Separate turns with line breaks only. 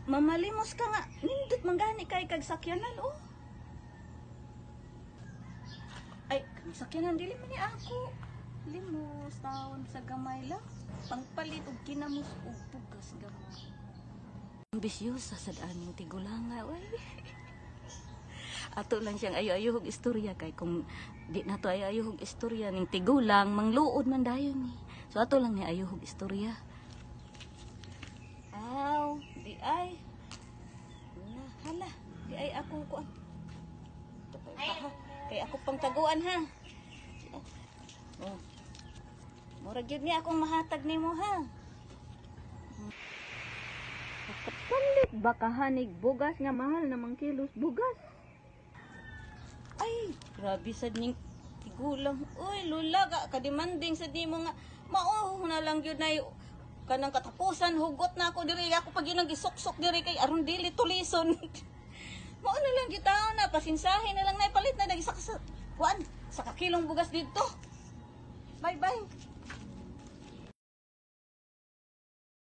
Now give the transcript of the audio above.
mamalimos ka nga. Nindot manggani kay kag sakyanan, oh. Ay, kang sakyanan dili man ni ako. Limos taon sa gamay lang. Pangpalit og kinamos og bugas gamay. Ambisyosa sa daan yung tigulanga, oy. Ato lang siyang ayo-ayo og istorya kay kung di na to ayo-ayo og istorya ning tigulang mangluod man dayon ni. So ato lang ni ayo og istorya. Aw, di ay. Na, hala, di ay ako kuan. Kay ako pang taguan ha. Oh. Murag yun niya akong mahatag nimo ha. Kapalit baka hanig bugas nga mahal namang kilos bugas. Ay, grabe sad ning tigulang. Uy, lula ka kademanding sad nimo nga mao na lang gyud nay kanang katapusan hugot na ako diri ako pag inang gisuksok diri kay aron dili tulison. Mao na lang gyud taon na pasinsahin na lang nay palit na dagi sa kuan sa kakilong bugas didto. Bye bye.